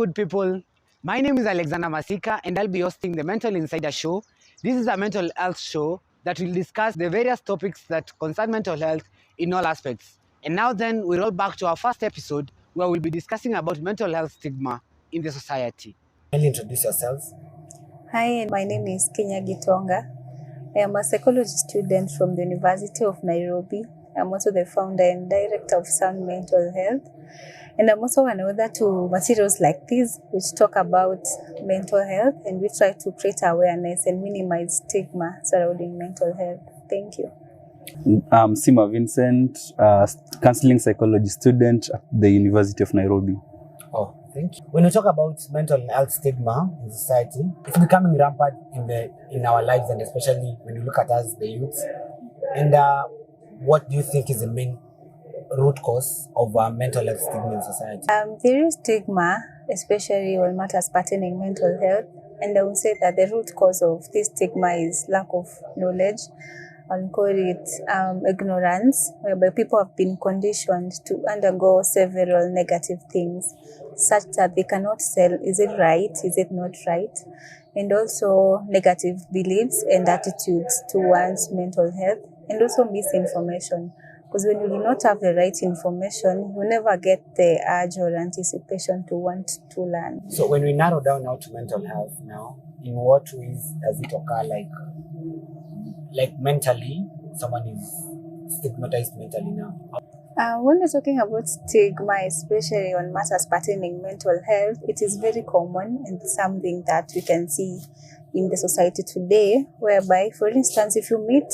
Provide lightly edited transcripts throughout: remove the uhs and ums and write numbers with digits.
good people. My name is Alexander Masika and I'll be hosting the Mental Insider Show. This is a mental health show that will discuss the various topics that concern mental health in all aspects. And now then, we roll back to our first episode where we'll be discussing about mental health stigma in the society. Kindly introduce yourselves. Hi, my name is Kinya Gitonga. I am a psychology student from the University of Nairobi. I'm also the founder and director of Sound Mental Health. And I'm also an author to materials like this, which talk about mental health and we try to create awareness and minimize stigma surrounding mental health. Thank you. I'm Sima Vincent, counseling psychology student at the University of Nairobi. Oh, thank you. When we talk about mental health stigma in society, it's becoming rampant in our lives, and especially when you look at us, the youth. And what do you think is the main root cause of mental health stigma in society? There is stigma, especially on matters pertaining mental health, and I would say that the root cause of this stigma is lack of knowledge. I'll call it ignorance, whereby people have been conditioned to undergo several negative things, such that they cannot tell, is it right, is it not right, and also negative beliefs and attitudes towards mental health, and also misinformation. Because when you do not have the right information, you never get the urge or anticipation to want to learn. So when we narrow down now to mental health now, in what ways does it occur? Like mentally, someone is stigmatized mentally now. When we're talking about stigma, especially on matters pertaining mental health, it is very common and something that we can see in the society today, whereby, for instance, if you meet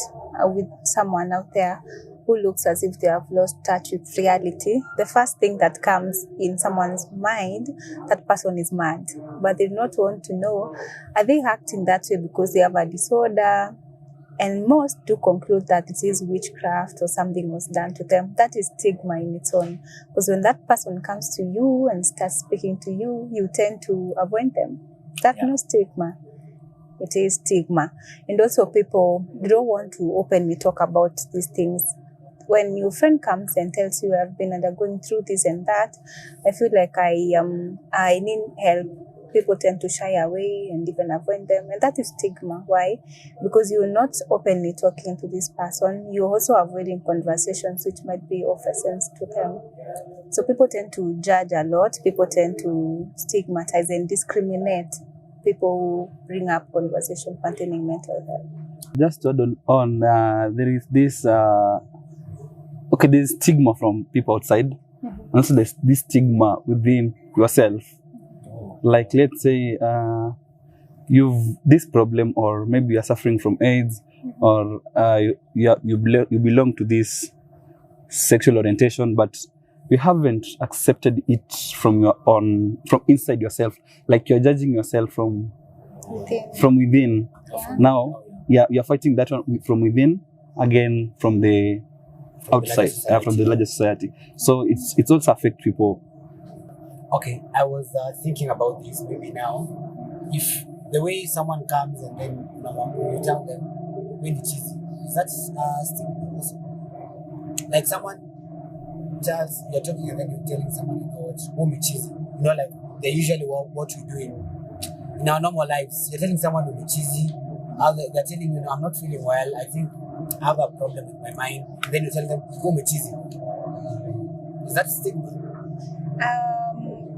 with someone out there who looks as if they have lost touch with reality, the first thing that comes in someone's mind, that person is mad. But they do not want to know, are they acting that way because they have a disorder? And most do conclude that it is witchcraft or something was done to them. That is stigma in its own. Because when that person comes to you and starts speaking to you, you tend to avoid them. That's no stigma. It is stigma. And also people don't want to openly talk about these things. When your friend comes and tells you, I've been undergoing through this and that, I feel like I need help, people tend to shy away and even avoid them. And that is stigma. Why? Because you're not openly talking to this person. You're also avoiding conversations which might be of essence to them. So people tend to judge a lot. People tend to stigmatize and discriminate people who bring up conversation pertaining mental health. Just to add on, there is this, there's stigma from people outside. And also there's this stigma within yourself. Like, let's say you've this problem, or maybe you're suffering from AIDS, or you belong to this sexual orientation, but you haven't accepted it from inside yourself. Like, you're judging yourself from within. Now, you're fighting that one from within, again from the outside, from the larger society. So it's also affect people. Okay, I was thinking about this maybe now. If the way someone comes and then you tell them when it's cheesy, is that stigma also? Like someone tells, you're talking and then you're telling someone, won't be cheesy. Like they usually what we do in our normal lives. You're telling someone will be cheesy. They're telling you, I'm not feeling well. I think I have a problem with my mind. And then you tell them, won't be cheesy. Is that stigma?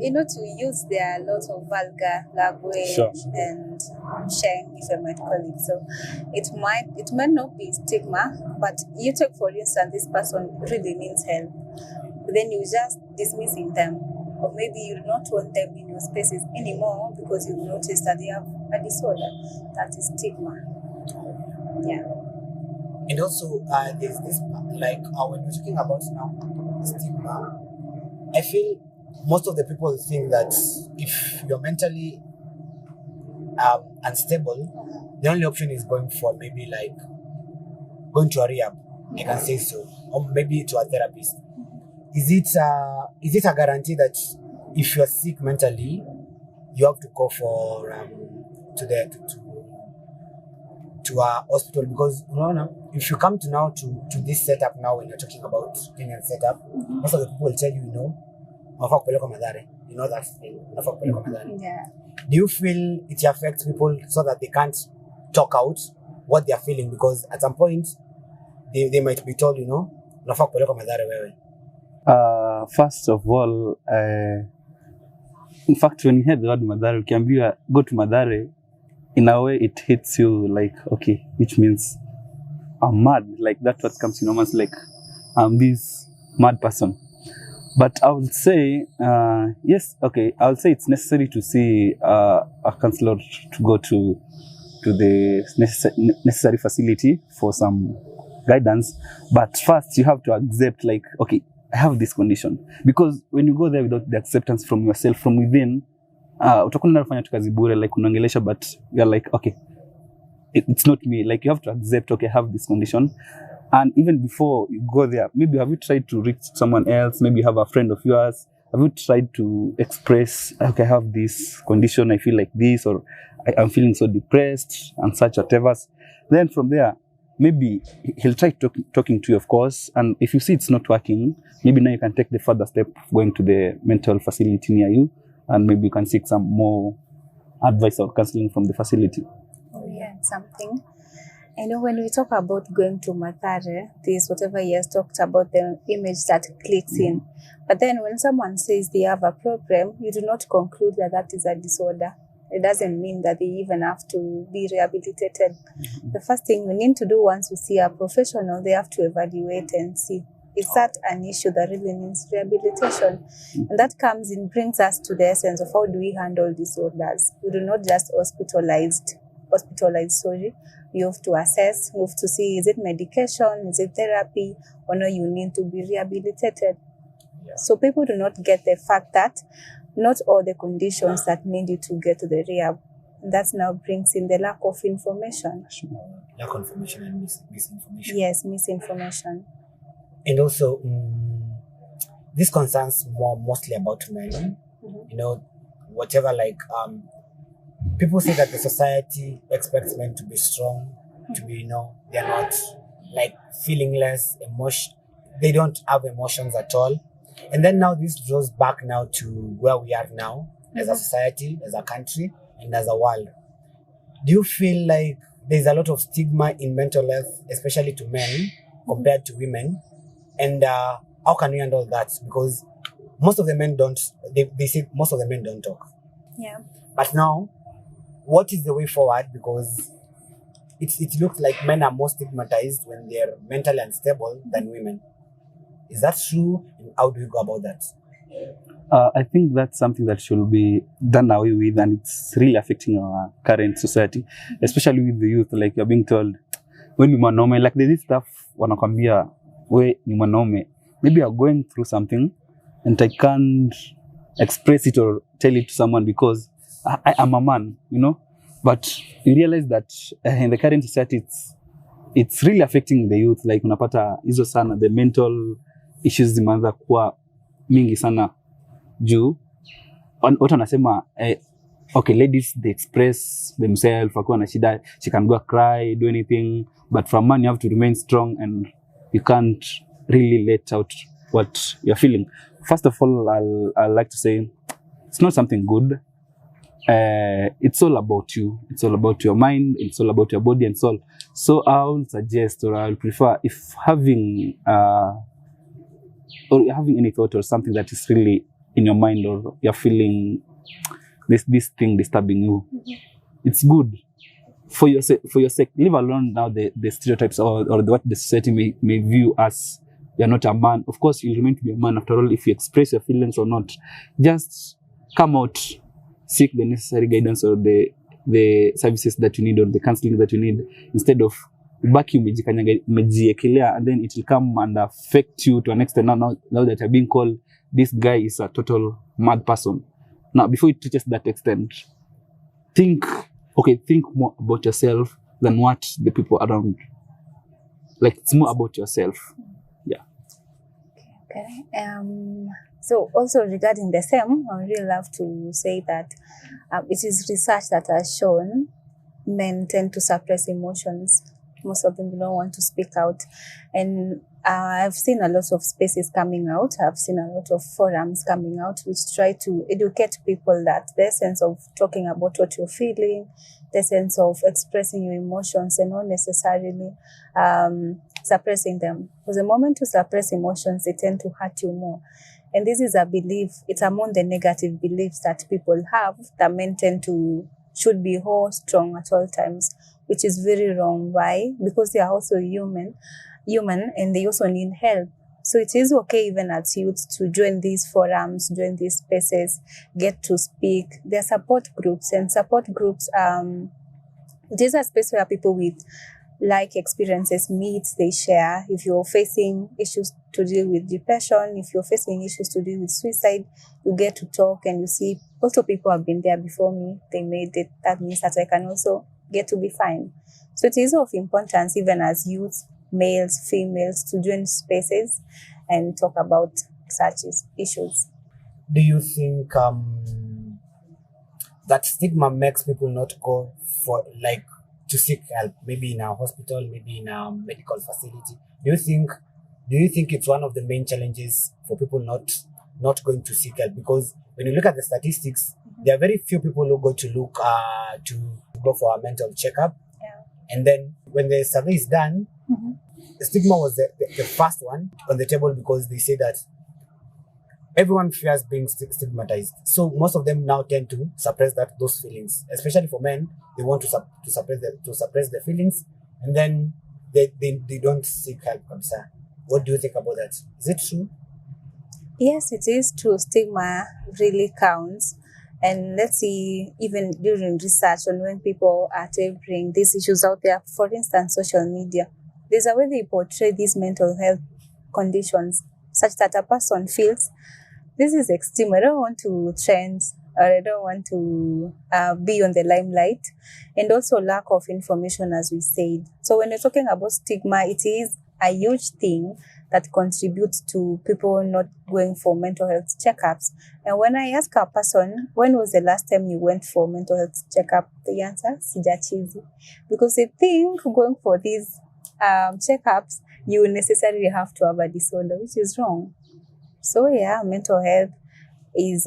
To use there are a lot of vulgar language and shame, if I might call it. So it might not be stigma, but you take, for instance, this person really needs help. But then you just dismissing them, or maybe you do not want them in your spaces anymore because you've noticed that they have a disorder. That is stigma. Yeah. And also, there's this, like, when we're talking about now stigma, I feel most of the people think that if you're mentally unstable, the only option is going to a rehab, I can say so, or maybe to a therapist. Is it a guarantee that if you're sick mentally, you have to go for to a hospital? Because if you come to this setup now, when you're talking about Kenyan setup, most of the people will tell you, unafaa kupelekwa Mathare. you know that thing. Unafaa kupelekwa madhara. Yeah. Do you feel it affects people so that they can't talk out what they are feeling? Because at some point, they might be told, unafaa kupelekwa madhara wewe. First of all, in fact, when you hear the word Madare, ukiambiwa go to Madare, in a way it hits you like, okay, which means I'm mad. Like that's what comes in almost like I'm this mad person. But I would say, yes, okay, I would say it's necessary to see a counselor to go to the necessary facility for some guidance. But first, you have to accept, like, okay, I have this condition. Because when you go there without the acceptance from yourself, from within, utakuwa unafanya tu kazi bure, like unaongelesha, but you're like, okay, it's not me. Like you have to accept, okay, I have this condition. And even before you go there, maybe have you tried to reach someone else? Maybe you have a friend of yours. Have you tried to express, okay, I have this condition, I feel like this, or I'm feeling so depressed and such, whatever. Then from there, maybe he'll try talking to you, of course. And if you see it's not working, maybe now you can take the further step of going to the mental facility near you, and maybe you can seek some more advice or counseling from the facility. Oh, yeah, something. I know when we talk about going to Mathare, this whatever he has talked about, the image that clicks in. But then when someone says they have a problem, you do not conclude that that is a disorder. It doesn't mean that they even have to be rehabilitated. The first thing we need to do once we see a professional, they have to evaluate and see, is that an issue that really needs rehabilitation? And that brings us to the essence of how do we handle disorders. We do not just hospitalize, you have to assess, you have to see, is it medication, is it therapy, or no, you need to be rehabilitated. Yeah. So people do not get the fact that not all the conditions that need you to get to the rehab. That now brings in the lack of information. Lack of information and misinformation. Yes, misinformation. And also, this concerns mostly about men. Whatever, like, people say that the society expects men to be strong, to be, they're not, like, feelingless, they don't have emotions at all. And then now this draws back now to where we are now as a society, as a country, and as a world. Do you feel like there's a lot of stigma in mental health, especially to men compared to women? And how can we handle that? Because most of the men don't, they say most of the men don't talk. Yeah. But now, what is the way forward? Because it looks like men are more stigmatized when they're mentally unstable than women. Is that true? And how do you go about that? I think that's something that should be done away with, and it's really affecting our current society, especially with the youth. Like you're being told, when you mwanaume, like there's this stuff wanakwambia, we ni mwanaume. Maybe you're going through something, and I can't express it or tell it to someone because I am a man, But you realize that in the current society, it's really affecting the youth. Like unapata hizo sana, the mental issues zimeanza kuwa mingi sana juu. Watu wanasema, okay, ladies, they express themselves, wakiwa na shida, she can go cry, do anything. But for a man, you have to remain strong and you can't really let out what you're feeling. First of all, I'll like to say, it's not something good. It's all about you. It's all about your mind. It's all about your body and soul. So I'll suggest, or I'll prefer, if having any thought or something that is really in your mind, or you're feeling this thing disturbing you, it's good for your sake. Leave alone now the stereotypes or what the society may view as you're not a man. Of course, you remain to be a man after all, if you express your feelings or not. Just come out, seek the necessary guidance or the services that you need or the counseling that you need, instead of baki umejiekelea, and then it will come and affect you to an extent. Now that you're being called, this guy is a total mad person. Now, before it reaches that extent, think more about yourself than what the people around. Like, it's more about yourself. Yeah. Okay. So also regarding the same, I would really love to say that it is research that has shown men tend to suppress emotions. Most of them do not want to speak out. And I've seen a lot of spaces coming out. I've seen a lot of forums coming out which try to educate people that the sense of talking about what you're feeling, the sense of expressing your emotions and not necessarily suppressing them. Because the moment you suppress emotions, they tend to hurt you more. And this is a belief, it's among the negative beliefs that people have, that men tend to should be whole, strong at all times, which is very wrong. Why? Because they are also human, and they also need help. So it is okay even as youths to join these forums, join these spaces, get to speak. There are support groups, and support groups, it is a space where people with like experiences meet, they share. If you're facing issues to deal with depression, if you're facing issues to deal with suicide, you get to talk and you see also people have been there before me, they made it. That means that I can also get to be fine. So it is of importance even as youth, males, females, to join spaces and talk about such issues. Do you think that stigma makes people not go for like to seek help, maybe in a hospital, maybe in a medical facility? Do you think it's one of the main challenges for people not going to seek help? Because when you look at the statistics, there are very few people who go to go for a mental checkup. Yeah. And then when the survey is done, the stigma was the first one on the table, because they say that everyone fears being stigmatized. So most of them now tend to suppress those feelings, especially for men. They want to suppress the feelings, and then they don't seek help. What do you think about that? Is it true? Yes, it is true. Stigma really counts. And let's see, even during research on when people are bring these issues out there, for instance, social media, there's a way they portray these mental health conditions such that a person feels this is extreme. I don't want to trend, or I don't want to be on the limelight. And also lack of information, as we said. So when you're talking about stigma, it is a huge thing that contributes to people not going for mental health checkups. And when I ask a person, when was the last time you went for mental health checkup? The answer, sijachizi. Because they think going for these checkups, you necessarily have to have a disorder, which is wrong. So yeah, mental health is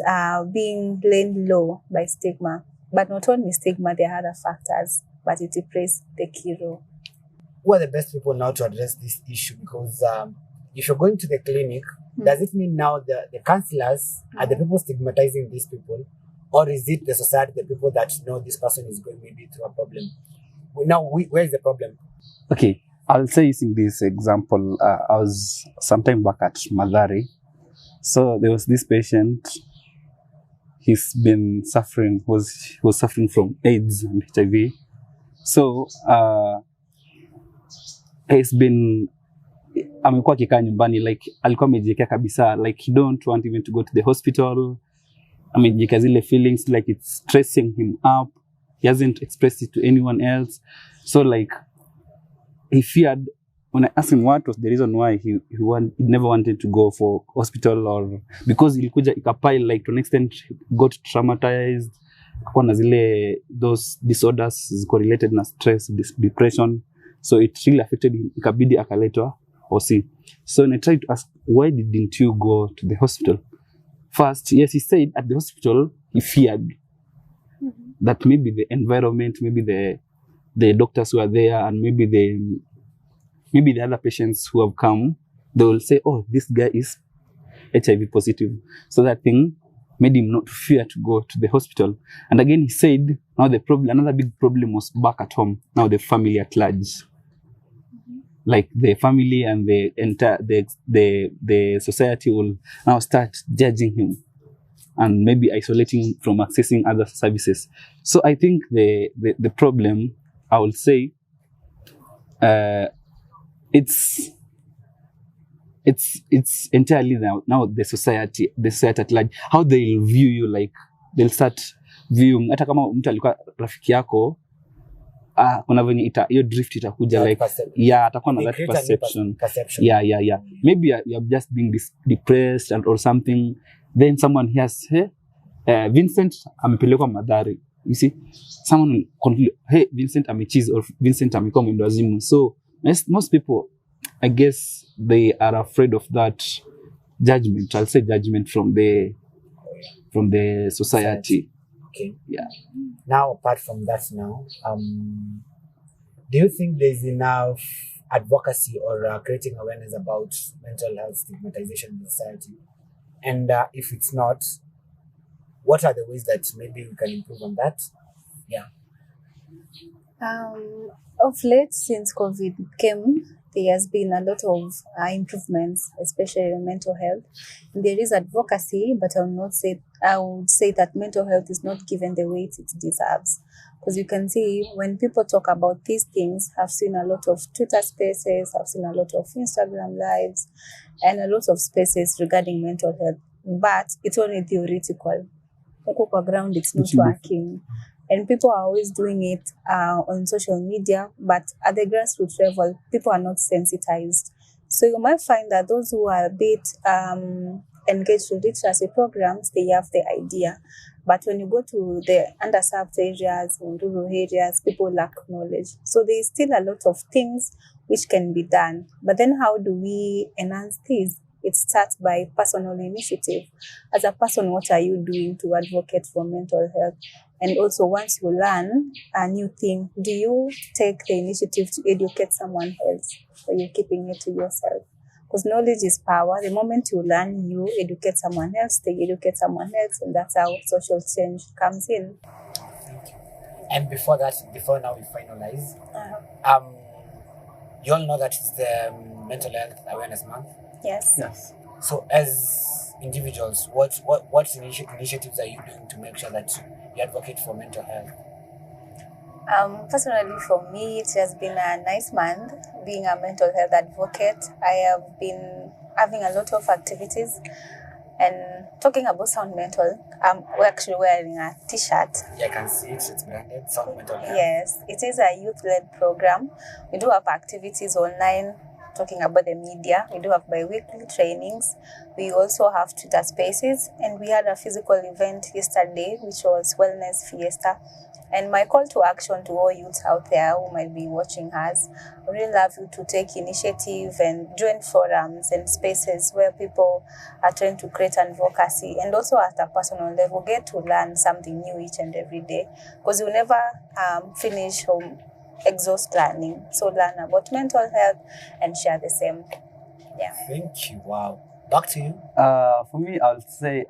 being laid low by stigma. But not only stigma, there are other factors, but it plays the key role. Who are the best people now to address this issue? Because if you're going to the clinic, does it mean now the counselors are the people stigmatizing these people? Or is it the society, the people that know this person is going maybe through a problem? Now, where is the problem? Okay, I'll say using this example, I was sometime back at Madari. So there was this patient, he's been suffering, he was suffering from AIDS and HIV. So he's been, amekuwa akikaa nyumbani, like alikuwa amejiwekea kabisa, like he don't want even to go to the hospital. Amejiwekea zile feelings, like it's stressing him up. He hasn't expressed it to anyone else. So like he feared. When I asked him what was the reason why he never wanted to go for hospital, or because ilikuja ikapile, like to an extent he got traumatized, akakuwa na zile those disorders correlated na stress, depression, so it really affected him, ikabidi akaletwa OC. So when I tried to ask, why didn't you go to the hospital? First, yes, he said at the hospital he feared that maybe the environment, maybe the doctors who are there, and maybe the other patients who have come, they will say, oh, this guy is HIV positive. So that thing made him not fear to go to the hospital. And again, he said, now another big problem was back at home. Now the family at large. Like the family and the entire, the society will now start judging him and maybe isolating him from accessing other services. So I think the problem, I will say, it's entirely now the society at large, how they'll view you. Like they'll start viewing, hata kama mtu alikuwa rafiki yako, kuna venye hiyo drift itakuja, like yeah, atakuwa na that perception. Yeah. Maybe you're just being depressed or something, then someone hears, hey, Vincent amepelekwa Madari. You see, someone conclude, hey, Vincent amecheese, or Vincent amekuwa mwendawazimu. So most people, I guess they are afraid of that judgment. I'll say judgment from the society. Okay. Yeah. Now, apart from that, do you think there's enough advocacy or creating awareness about mental health stigmatization in society? And if it's not, what are the ways that maybe we can improve on that? Yeah. Of late, since COVID came, there has been a lot of improvements, especially in mental health. There is advocacy, but I would say that mental health is not given the weight it deserves. Because you can see when people talk about these things, I've seen a lot of Twitter spaces, I've seen a lot of Instagram lives, and a lot of spaces regarding mental health. But it's only theoretical. On ground, it's not working. And people are always doing it on social media, but at the grassroots level, people are not sensitized. So you might find that those who are a bit engaged with literacy programs, they have the idea. But when you go to the underserved areas, in rural areas, people lack knowledge. So there is still a lot of things which can be done. But then how do we enhance this? It starts by personal initiative. As a person, what are you doing to advocate for mental health? And also, once you learn a new thing, do you take the initiative to educate someone else, or you're keeping it to yourself? Because knowledge is power. The moment you learn, you educate someone else, they educate someone else, and that's how social change comes in. And before now we finalize, you all know that it's the Mental Health Awareness Month. Yes. Yes. So, as individuals, what initiatives are you doing to make sure that you advocate for mental health? Personally, for me, it has been a nice month being a mental health advocate. I have been having a lot of activities. And talking about Sound Mental, we're actually wearing a t-shirt. Yeah, I can see it. It's branded Sound Mental Health. Yes, it is a youth-led program. We do have activities online talking about the media. We do have bi-weekly trainings. We also have Twitter spaces. And we had a physical event yesterday, which was Wellness Fiesta. And my call to action to all youths out there who might be watching us, I really love you to take initiative and join forums and spaces where people are trying to create advocacy. And also at a personal level, get to learn something new each and every day. Because you never finish home exhaust learning. So learn about mental health and share the same. Yeah. Thank you. Wow. Back to you. For me, I'll say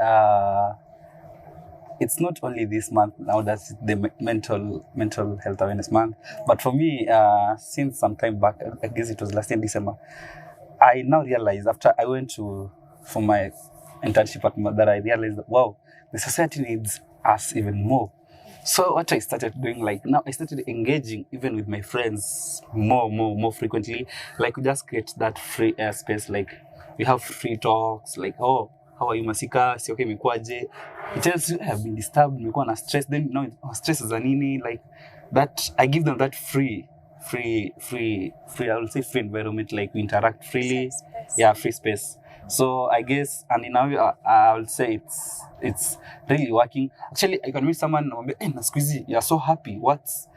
it's not only this month now that's the mental health awareness month, but for me, since some time back, I guess it was last year in December, I now realize after I went for my internship at that I realized that, wow, the society needs us even more. So what I started doing, like now I started engaging even with my friends more frequently. Like we just create that free space, like we have free talks, like, oh, how are you, Masika? Si okay, mikwaje? It tells you I have been disturbed, nimekuwa na stress, then you know stress is nini, like that. I give them that free, I will say free environment, like we interact freely. Yeah, free space. So I guess, and in now I will say it's really working. Actually, I can meet someone and hey, Nasquizi, you're so happy. What's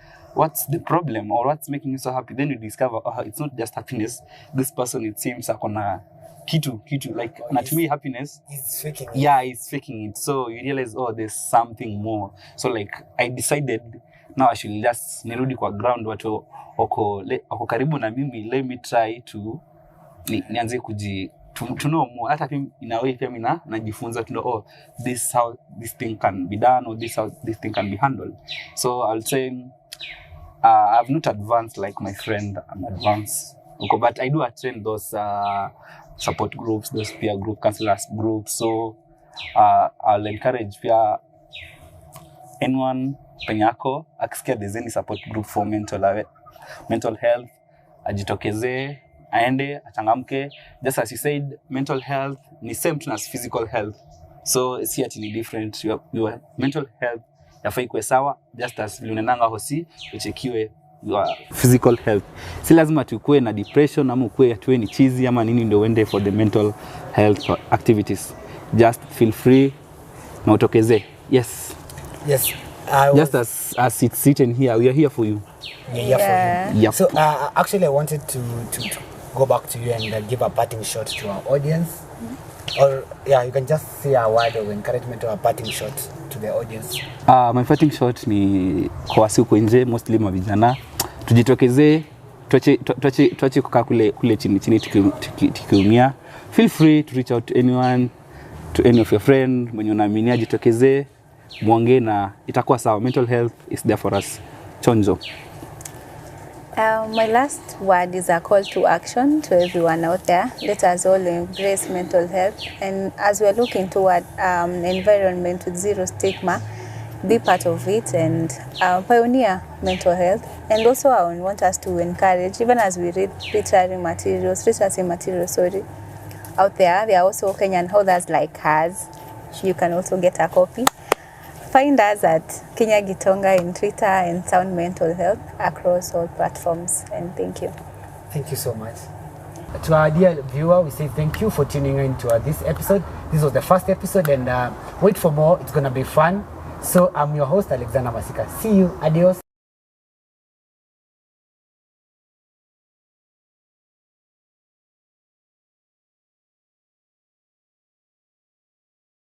the problem, or what's making you so happy? Then you discover, it's not just happiness. This person, it seems, akona kitu like not me happiness. He's faking it. Yeah, he's faking it. So you realize, oh, there's something more. So like I decided now I should just nirudi kwa ground watu wako karibu na mimi, let me try to nianze to know more. Hata pia in a way pia mimi najifunza to know, oh, this how this thing can be done, or this how this thing can be handled. So I'll say I've not advanced like my friend. I'm advanced. Okay, but I do attend those support groups, those peer group, counselors groups. So I'll encourage pia anyone penyako akisikia there's any support group for mental health, ajitokeze, aende, achangamke. Just as you said, mental health ni same as physical health. So it's actually different. Your mental health yafai ikuwe sawa, just as vile unaendanga hosi uchekiwe your physical health. Si lazima tukue na depression ama ukue tuwe ni chizi ama nini ndio uende for the mental health activities. Just feel free na utokeze. Yes. Just as it's written here, we are here for you. Yeah. Yeah. For you. Yep. So actually I wanted to go back to you and give a parting shot to our audience. Or yeah, you can just say a word of encouragement or a parting shot to the audience. My parting shot ni kwa wasi huko nje, mostly mavijana, tujitokezee, tuache kukaa kule chini tukiumia. Feel free to reach out to anyone, to any of your friend, mwenye unaaminia jitokezee, muongee na itakuwa sawa. Mental health is there for us. Chonjo. My last word is a call to action to everyone out there. Let us all embrace mental health, and as we're looking toward an environment with zero stigma, be part of it and pioneer mental health. And also I want us to encourage, even as we read literacy materials out there are also Kenyan authors like us. You can also get a copy. Find us at Kinya Gitonga in Twitter and Sound Mental Health across all platforms. And thank you. Thank you so much. To our dear viewer, we say thank you for tuning in to this episode. This was the first episode, and wait for more. It's going to be fun. So I'm your host, Alexander Masika. See you. Adios.